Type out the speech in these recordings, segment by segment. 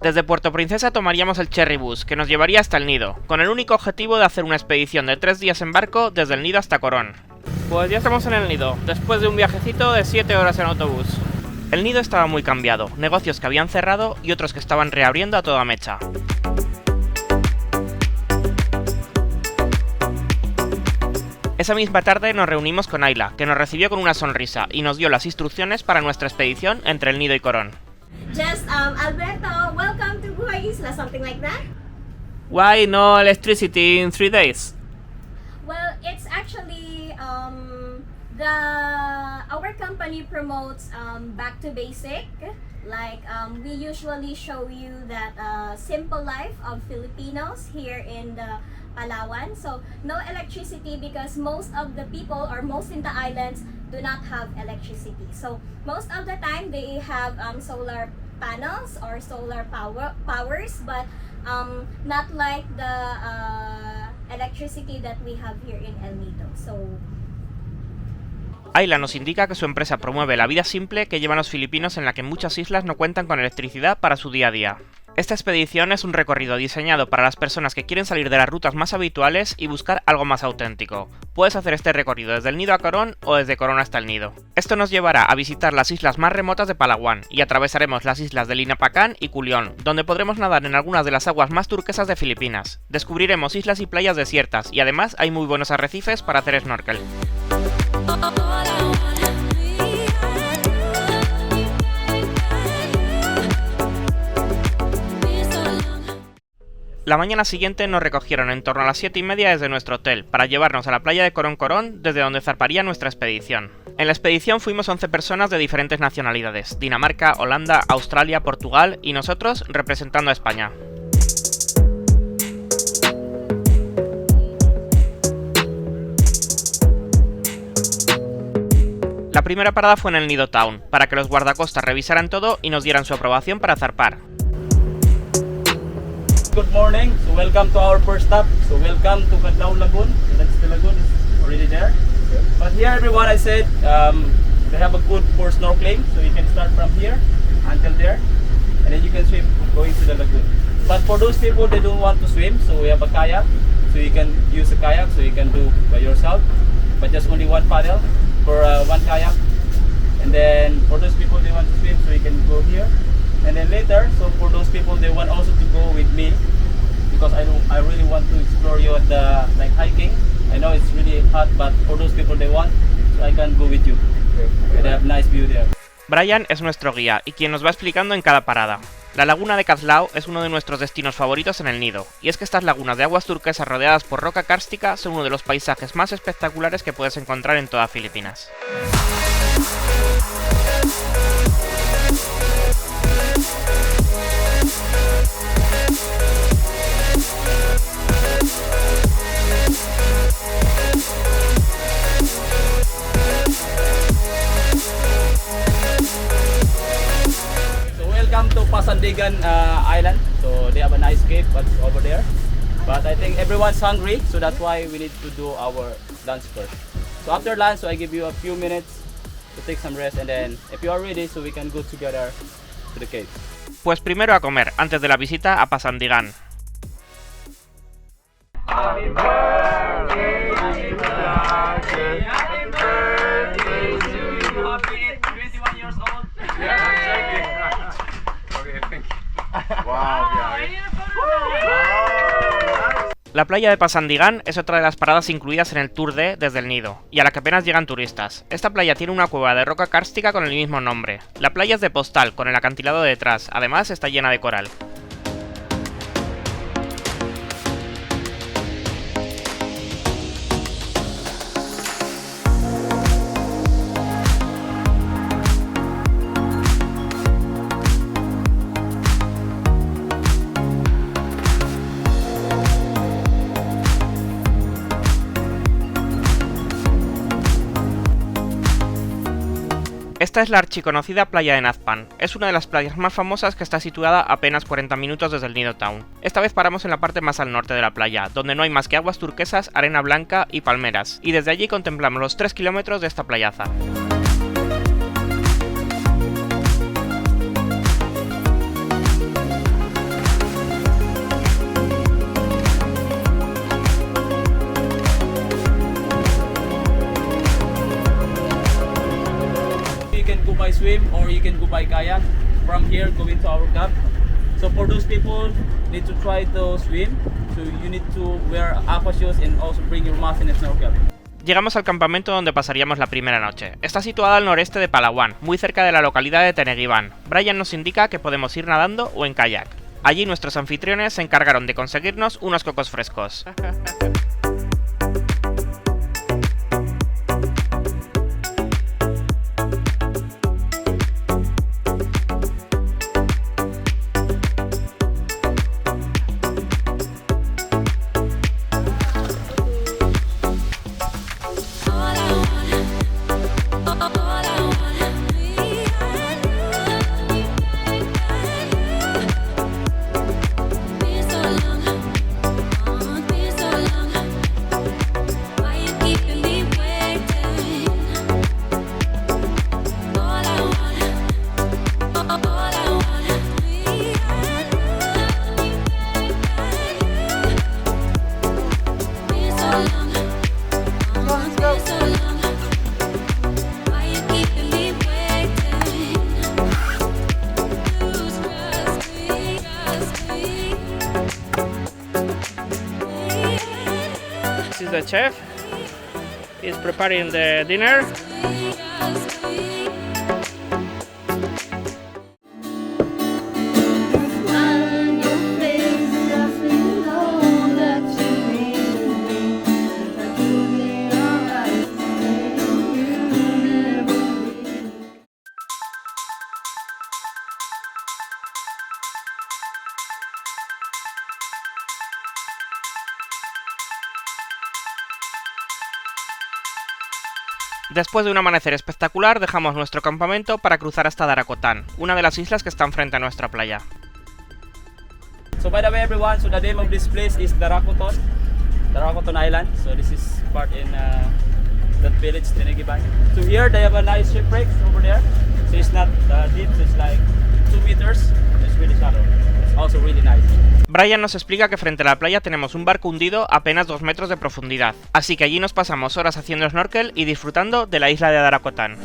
Desde Puerto Princesa tomaríamos el Cherry Bus, que nos llevaría hasta el nido, con el único objetivo de hacer una expedición de 3 días en barco desde el nido hasta Corón. Pues ya estamos en el nido, después de un viajecito de 7 horas en autobús. El nido estaba muy cambiado, negocios que habían cerrado y otros que estaban reabriendo a toda mecha. Esa misma tarde nos reunimos con Ayla, que nos recibió con una sonrisa y nos dio las instrucciones para nuestra expedición entre el nido y Corón. Just Alberto, welcome to Buhay Isla, something like that. Why no electricity in 3 days? Well, it's actually our company promotes back to basic. Like we usually show you that simple life of Filipinos here in the Palawan. So no electricity because most of the people or most in the islands do not have electricity. So most of the time they have solar panels or solar powers, but not like the electricity that we have here in El Nido. So Ayla nos indica que su empresa promueve la vida simple que llevan los filipinos en la que muchas islas no cuentan con electricidad para su día a día. Esta expedición es un recorrido diseñado para las personas que quieren salir de las rutas más habituales y buscar algo más auténtico. Puedes hacer este recorrido desde el nido a Corón o desde Corón hasta el nido. Esto nos llevará a visitar las islas más remotas de Palawan y atravesaremos las islas de Linapacán y Culión, donde podremos nadar en algunas de las aguas más turquesas de Filipinas. Descubriremos islas y playas desiertas y además hay muy buenos arrecifes para hacer snorkel. La mañana siguiente nos recogieron en torno a las 7:30 desde nuestro hotel, para llevarnos a la playa de Corón Corón, desde donde zarparía nuestra expedición. En la expedición fuimos 11 personas de diferentes nacionalidades, Dinamarca, Holanda, Australia, Portugal y nosotros representando a España. La primera parada fue en el Nido Town, para que los guardacostas revisaran todo y nos dieran su aprobación para zarpar. Good morning, so welcome to our first stop. So welcome to Canlaon Lagoon. So that's the lagoon is already there. But here everyone I said they have a good for snorkeling, so you can start from here until there, and then you can swim going to the lagoon. But for those people that don't want to swim, so we have a kayak, so you can use a kayak, so you can do by yourself, but just only one paddle for one kayak. And then for those people they want to swim, so you can go here. And then later, so for those people they want also to go with me, because I really want to explore you at the like hiking. I know it's really hot, but for those people they want, so I can go with you. They have nice view there. Brian es nuestro guía y quien nos va explicando en cada parada. La laguna de Kazlao es uno de nuestros destinos favoritos en el nido, y es que estas lagunas de aguas turquesas rodeadas por roca kárstica son uno de los paisajes más espectaculares que puedes encontrar en toda Filipinas. Welcome to Pasandigan Island. So they have a nice cave over there. But I think everyone's hungry, so that's why we need to do our lunch first. So after lunch, so I give you a few minutes to take some rest, and then if you are ready, so we can go together to the cave. Pues primero a comer, antes de la visita a Pasandigan. Happy birthday, happy birthday, happy birthday to you. Happy 21 years old. Okay, thank you. Wow, La playa de Pasandigan es otra de las paradas incluidas en el Tour D desde el nido, y a la que apenas llegan turistas. Esta playa tiene una cueva de roca kárstica con el mismo nombre. La playa es de postal, con el acantilado detrás, además está llena de coral. Esta es la archiconocida playa de Nazpan. Es una de las playas más famosas que está situada a apenas 40 minutos desde el Nido Town. Esta vez paramos en la parte más al norte de la playa, donde no hay más que aguas turquesas, arena blanca y palmeras, y desde allí contemplamos los 3 kilómetros de esta playaza. by kayak. From here, going to our camp. So for those people need to try to swim, so you need to wear aqua shoes and also bring your mask and a snorkel. Llegamos al campamento donde pasaríamos la primera noche. Está situada al noreste de Palawan, muy cerca de la localidad de Teneguiban. Brian nos indica que podemos ir nadando o en kayak. Allí nuestros anfitriones se encargaron de conseguirnos unos cocos frescos. This is the chef. He's preparing the dinner. Después de un amanecer espectacular, dejamos nuestro campamento para cruzar hasta Darakotan, una de las islas que están frente a nuestra playa. So by the way everyone, so the name of this place is Darakotan Island. So this is part in that village, Teneguiban. So here they have a nice shipwreck over there. So it's not deep, so it's like 2 meters. It's really shallow. It's also really nice. Brian nos explica que frente a la playa tenemos un barco hundido a apenas 2 metros de profundidad, así que allí nos pasamos horas haciendo snorkel y disfrutando de la isla de Darakotan.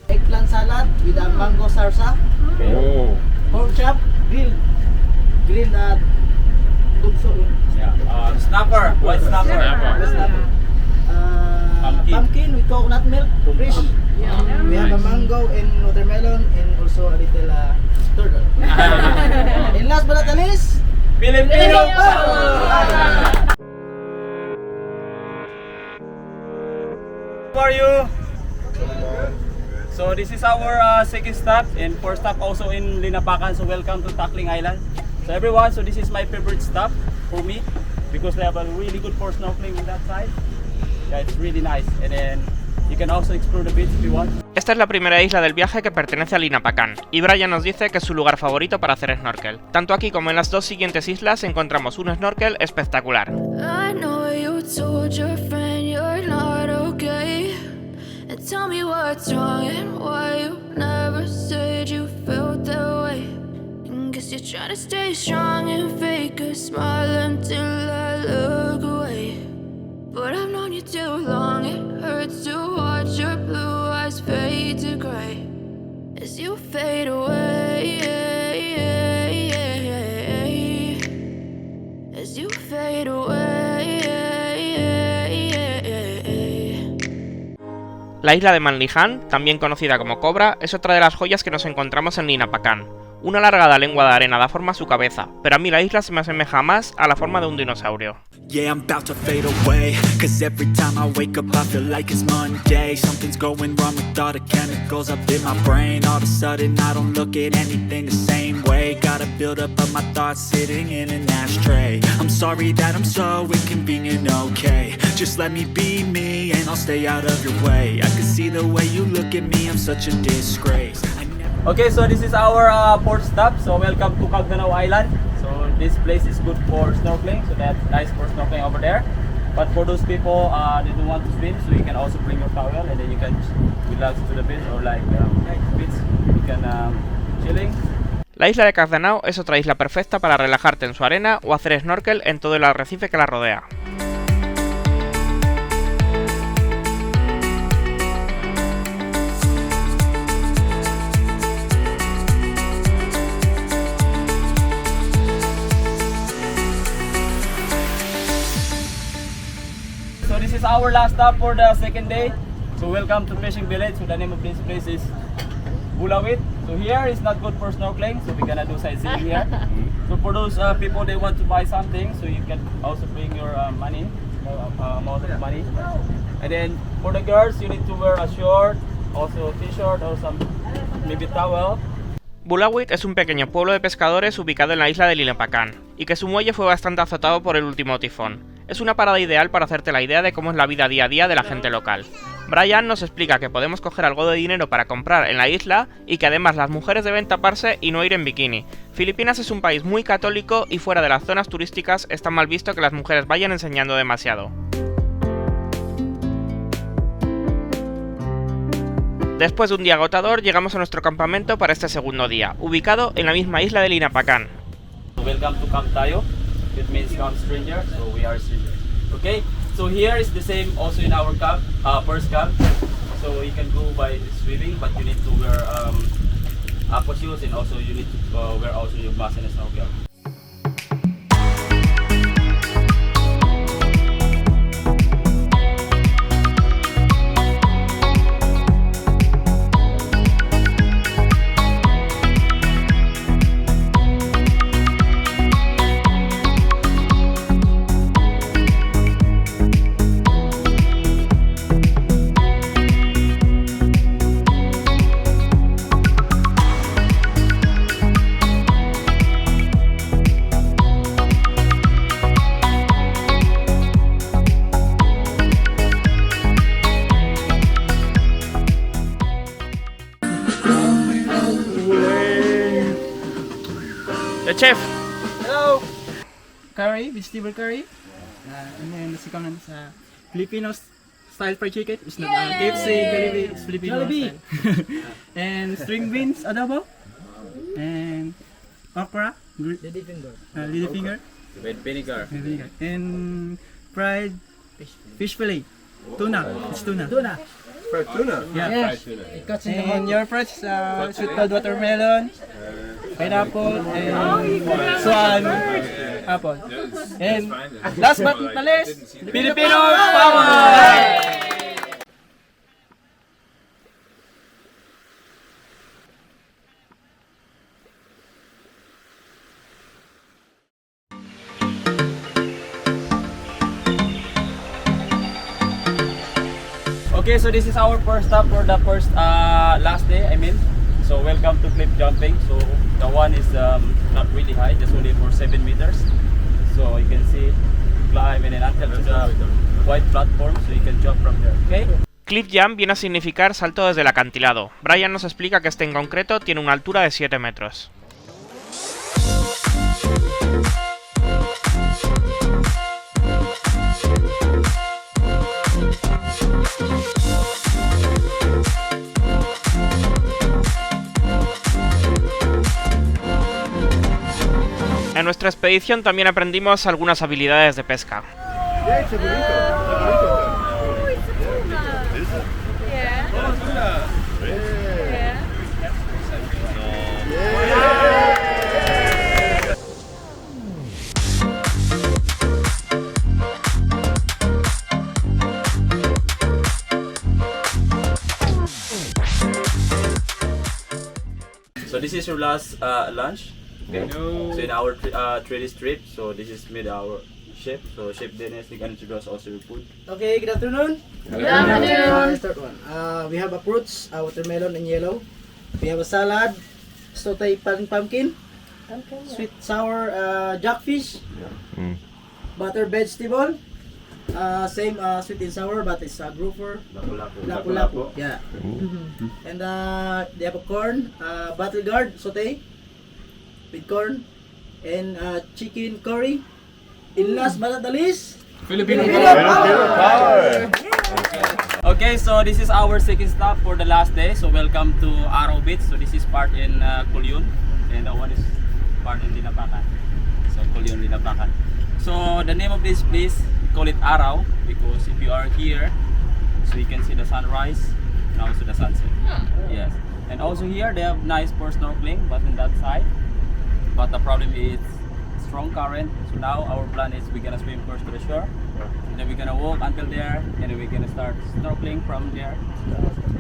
Eggplant salad with a mango salsa, Oh. pork chop, grilled tugso, Yeah. Snapper, white snapper. pumpkin with coconut milk, fresh. We have a mango and watermelon and also a little turtle. And last but not least, Filipino. How are you? So this is our second stop and first stop also in Linapakan. So welcome to Takling Island. So everyone, so this is my favorite stop for me because they have a really good for snorkeling on that side. Yeah, it's really nice. And then you can also explore the beach if you want. Esta es la primera isla del viaje que pertenece a Linapakan, y Brian nos dice que es su lugar favorito para hacer snorkel. Tanto aquí como en las dos siguientes islas encontramos un snorkel espectacular. I know you told your friend you're not okay. And tell me what's wrong and why you never said you felt that way. And guess you're trying to stay strong and fake a smile until I look away. But I've known you too long, it hurts to watch your blue eyes fade to gray as you fade away. As you fade away. La isla de Manlihan, también conocida como Cobra, es otra de las joyas que nos encontramos en Linapakan. Una alargada lengua de arena da forma a su cabeza, pero a mí la isla se me asemeja más a la forma de un dinosaurio. Yeah, I'm about to fade away, cause every time I wake up I feel like it's Monday. Something's going wrong with all the chemicals up in my brain. All of a sudden I don't look at anything the same way. Gotta build up of my thoughts sitting in an ashtray. I'm sorry that I'm so inconvenient, okay. Just let me be me and I'll stay out of your way. I can see the way you look at me, I'm such a disgrace. Okay, so this is our port stop. So welcome to Cagdanao Island. So this place is good for snorkeling. So that's nice for snorkeling over there. But for those people that don't want to swim, so you can also bring your towel and then you can relax to the beach or like beach. You can chilling. La isla de Cagdanao es otra isla perfecta para relajarte en su arena o hacer snorkel en todo el arrecife que la rodea. So this is our last stop for the second day. So welcome to Fishing Village. So the name of this place is Bulawit. So here is not good for snorkeling, so we're gonna do sightseeing here. So for those people they want to buy something, so you can also bring your money, amount of money. And then for the girls, you need to wear a short, also a t-shirt or some maybe towel. Bulawit es un pequeño pueblo de pescadores ubicado en la isla de Linapakan, y que su muelle fue bastante azotado por el último tifón. Es una parada ideal para hacerte la idea de cómo es la vida día a día de la gente local. Brian nos explica que podemos coger algo de dinero para comprar en la isla y que además las mujeres deben taparse y no ir en bikini. Filipinas es un país muy católico y fuera de las zonas turísticas está mal visto que las mujeres vayan enseñando demasiado. Después de un día agotador, llegamos a nuestro campamento para este segundo día, ubicado en la misma isla de Linapakan. Welcome to Camp Tayo. It means come stranger, so we are strangers. Okay, so here is the same also in our camp, first camp. So you can go by swimming, but you need to wear aqua shoes and also you need to wear also your mask and snorkel. ¡El chef! Hello! Curry, vegetable curry. And then the second one is Filipino style fried chicken. It's not KFC, Jollibee, it's Filipino style. And string beans adobo. And okra. Lady finger. With vinegar. And fried fish fillet. Tuna. It's tuna. Fried tuna? Yeah. And your fried sweet called watermelon, pineapple, and swan apple. And last but not least, Filipino power! Okay, so this is our first stop for the first last day. I mean, so welcome to cliff jumping. So the one is not really high, just only for 7 meters. So you can see climb and then until to the white platform, so you can jump from there. Okay. Cliff jump viene a significar salto desde el acantilado. Brian nos explica que este en concreto tiene una altura de 7 metros. En nuestra expedición también aprendimos algunas habilidades de pesca. So So this is your last lunch. Okay. So in our 3D trip, so this is made our chef. So Chef Dennis, you can introduce also your food. Okay, good afternoon. Good afternoon. Third one. We have a fruits, watermelon and yellow. We have a salad, sauteed pumpkin, sweet sour jackfish, butter vegetable, same sweet and sour, but it's grouper, lapu-lapu. Yeah. And they have a corn, battle guard saute with corn, and chicken curry. And last but not the least, Filipino power. Okay, so this is our second stop for the last day. So welcome to Araw Beach. So this is part in Culion, and that one is part in Dinapacan. So Culion, Dinapacan. So the name of this place, we call it Araw because if you are here, so you can see the sunrise and also the sunset. Yes, and also here they have nice for snorkeling, but on that side. But the problem is strong current. So now our plan is we're gonna swim first to the shore, and then we're gonna walk until there, and then we're gonna start snorkeling from there.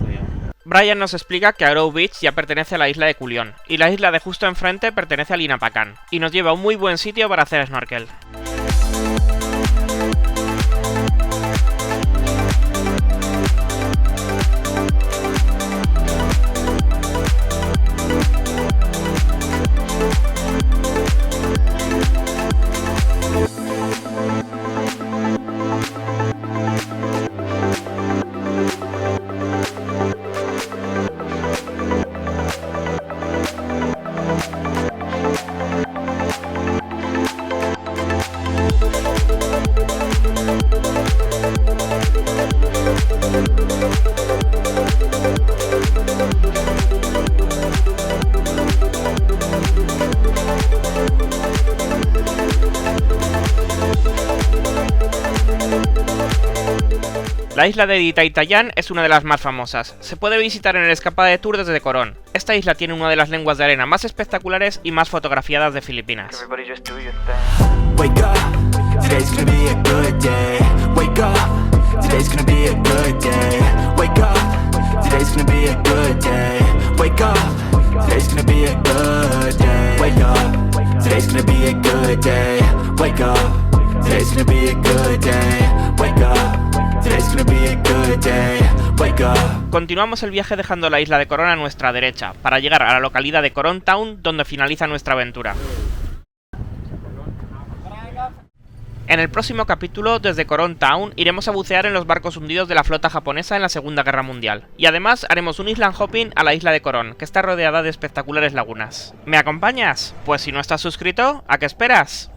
So yeah. Brian nos explica que Araw Beach ya pertenece a la isla de Culión, y la isla de justo enfrente pertenece a Dinapacan, y nos lleva a un muy buen sitio para hacer snorkel. La isla de Itaytayán es una de las más famosas. Se puede visitar en el Escapada Tour desde Corón. Esta isla tiene una de las lenguas de arena más espectaculares y más fotografiadas de Filipinas. Wake up, today's gonna be a good day. Wake up, today's gonna be a good day. Wake up, today's gonna be a good day. Wake up, today's gonna be a good day. Wake up, today's gonna be a good day. Wake up, today's gonna be a good day. Wake up. Continuamos el viaje dejando la isla de Corón a nuestra derecha, para llegar a la localidad de Corón Town, donde finaliza nuestra aventura. En el próximo capítulo, desde Corón Town, iremos a bucear en los barcos hundidos de la flota japonesa en la Segunda Guerra Mundial. Y además haremos un island hopping a la isla de Corón, que está rodeada de espectaculares lagunas. ¿Me acompañas? Pues si no estás suscrito, ¿a qué esperas?